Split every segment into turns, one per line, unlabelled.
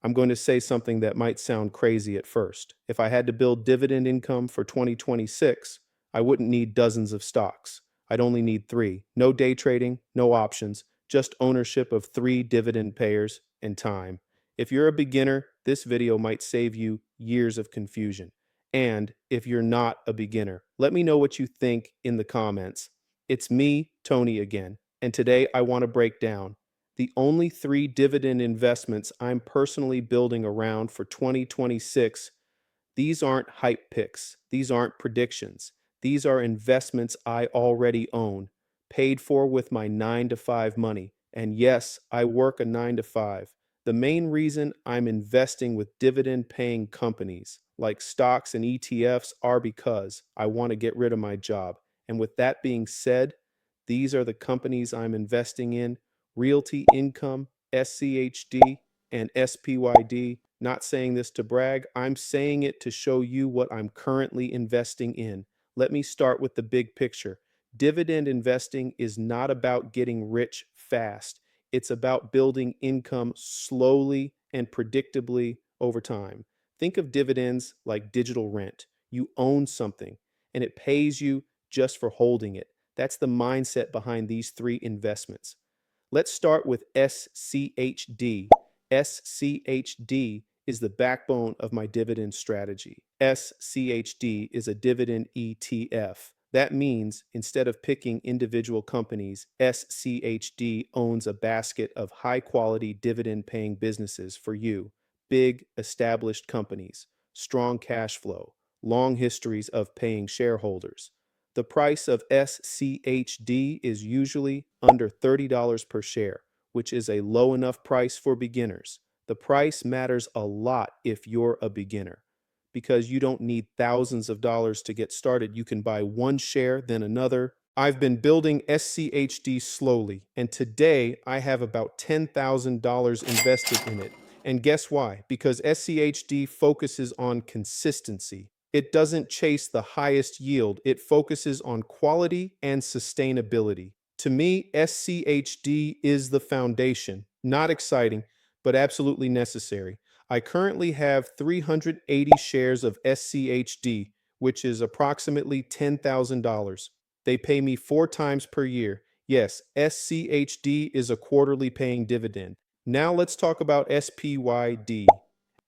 I'm going to say something that might sound crazy at first. If I had to build dividend income for 2026, I wouldn't need dozens of stocks. I'd only need three. No day trading, no options, just ownership of three dividend payers and time. If you're a beginner, this video might save you years of confusion. And if you're not a beginner, let me know what you think in the comments. It's me, Tony, again, and today I want to break down the only three dividend investments I'm personally building around for 2026. These aren't hype picks. These aren't predictions. These are investments I already own, paid for with my 9 to 5 money. And yes, I work a 9 to 5. The main reason I'm investing with dividend paying companies like stocks and ETFs are because I want to get rid of my job. And with that being said, these are the companies I'm investing in: Realty Income, SCHD, and SPYD. Not saying this to brag, I'm saying it to show you what I'm currently investing in. Let me start with the big picture. Dividend investing is not about getting rich fast. It's about building income slowly and predictably over time. Think of dividends like digital rent. You own something and it pays you just for holding it. That's the mindset behind these three investments. Let's start with SCHD. SCHD is the backbone of my dividend strategy. SCHD is a dividend ETF. That means instead of picking individual companies, SCHD owns a basket of high quality dividend paying businesses for you. Big, established companies, strong cash flow, long histories of paying shareholders. The price of SCHD is usually under $30 per share, which is a low enough price for beginners. The price matters a lot if you're a beginner because you don't need thousands of dollars to get started. You can buy one share, then another. I've been building SCHD slowly, and today I have about $10,000 invested in it. And guess why? Because SCHD focuses on consistency. It doesn't chase the highest yield, it focuses on quality and sustainability. To me, SCHD is the foundation. Not exciting, but absolutely necessary. I currently have 380 shares of SCHD, which is approximately $10,000. They pay me 4 times per year. Yes, SCHD is a quarterly paying dividend. Now let's talk about SPYD.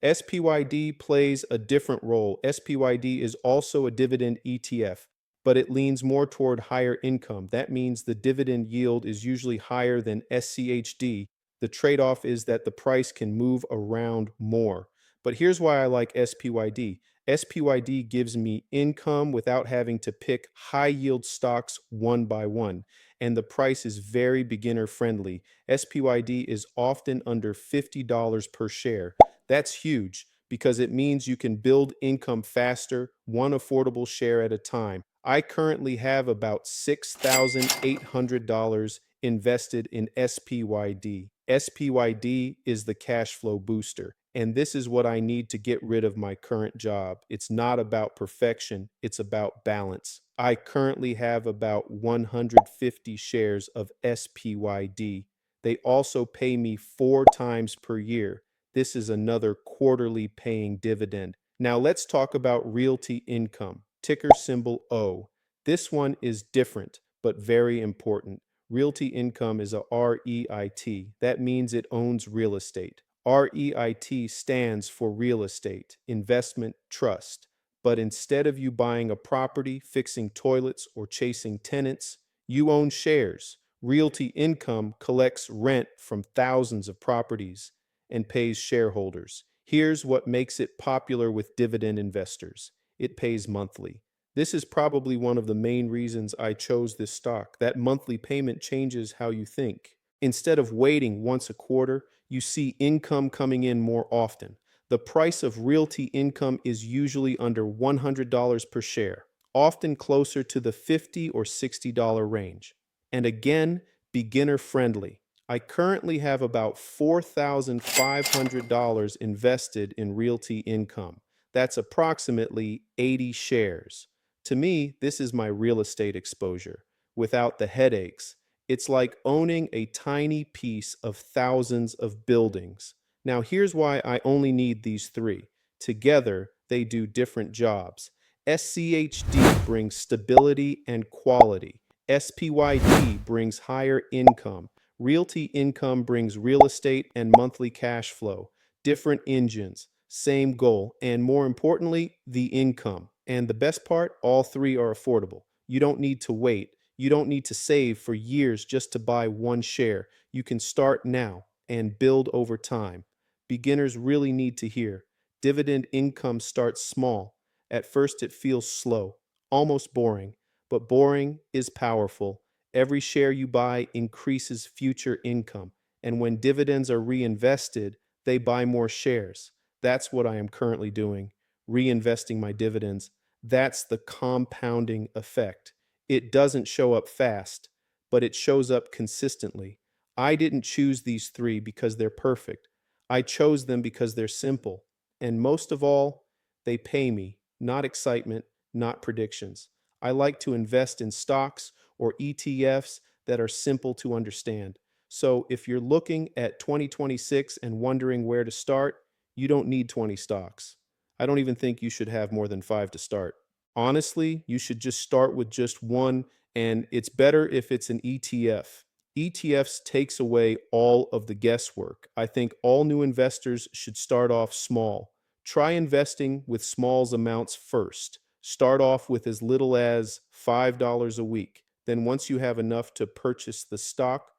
SPYD plays a different role. SPYD is also a dividend ETF, but it leans more toward higher income. That means the dividend yield is usually higher than SCHD. The trade-off is that the price can move around more. But here's why I like SPYD. SPYD gives me income without having to pick high yield stocks one by one, and the price is very beginner friendly. SPYD is often under $50 per share. That's huge because it means you can build income faster, one affordable share at a time. I currently have about $6,800 invested in SPYD. SPYD is the cash flow booster. And this is what I need to get rid of my current job. It's not about perfection, it's about balance. I currently have about 150 shares of SPYD. They also pay me 4 times per year. This is another quarterly paying dividend. Now let's talk about Realty Income, ticker symbol O. This one is different, but very important. Realty Income is a REIT. That means it owns real estate. REIT stands for Real Estate Investment Trust. But instead of you buying a property, fixing toilets, or chasing tenants, you own shares. Realty Income collects rent from thousands of properties and pays shareholders. Here's what makes it popular with dividend investors: it pays monthly. This is probably one of the main reasons I chose this stock. That monthly payment changes how you think. Instead of waiting once a quarter, you see income coming in more often. The price of Realty Income is usually under $100 per share, often closer to the $50 or $60 range. And again, beginner friendly. I currently have about $4,500 invested in Realty Income. That's approximately 80 shares. To me, this is my real estate exposure without the headaches. It's like owning a tiny piece of thousands of buildings. Now, here's why I only need these three. Together, they do different jobs. SCHD brings stability and quality. SPYD brings higher income. Realty income brings real estate and monthly cash flow. Different engines, same goal, and more importantly, the income. And the best part, all three are affordable. You don't need to wait. You don't need to save for years just to buy one share. You can start now and build over time. Beginners really need to hear. Dividend income starts small. At first, it feels slow, almost boring, but boring is powerful. Every share you buy increases future income, and when dividends are reinvested, they buy more shares. That's what I am currently doing, reinvesting my dividends. That's the compounding effect. It doesn't show up fast, but it shows up consistently. I didn't choose these three because they're perfect. I chose them because they're simple. And most of all, they pay me, not excitement, not predictions. I like to invest in stocks or ETFs that are simple to understand. So if you're looking at 2026 and wondering where to start, you don't need 20 stocks. I don't even think you should have more than five to start. Honestly, you should just start with just one, and it's better if it's an ETF. ETFs takes away all of the guesswork. I think all new investors should start off small. Try investing with smalls amounts first. Start off with as little as $5 a week. Then once you have enough to purchase the stock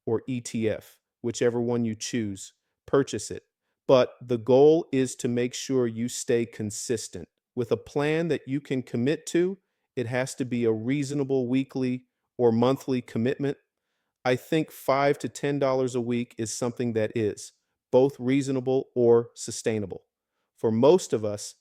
or ETF, whichever one you choose, purchase it. But the goal is to make sure you stay consistent. With a plan that you can commit to, it has to be a reasonable weekly or monthly commitment. I think $5 to $10 a week is something that is both reasonable or sustainable. For most of us,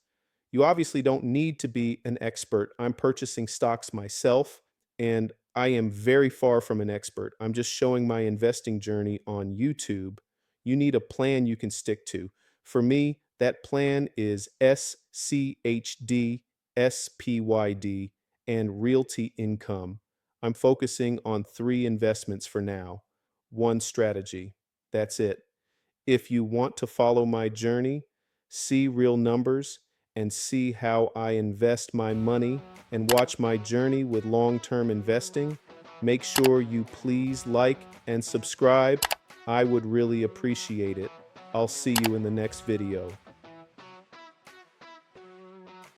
you obviously don't need to be an expert. I'm purchasing stocks myself, and I am very far from an expert. I'm just showing my investing journey on YouTube. You need a plan you can stick to. For me, that plan is SCHD, SPYD, and Realty Income. I'm focusing on three investments for now, one strategy. That's it. If you want to follow my journey, see real numbers, and see how I invest my money and watch my journey with long-term investing, make sure you please like and subscribe. I would really appreciate it. I'll see you in the next video.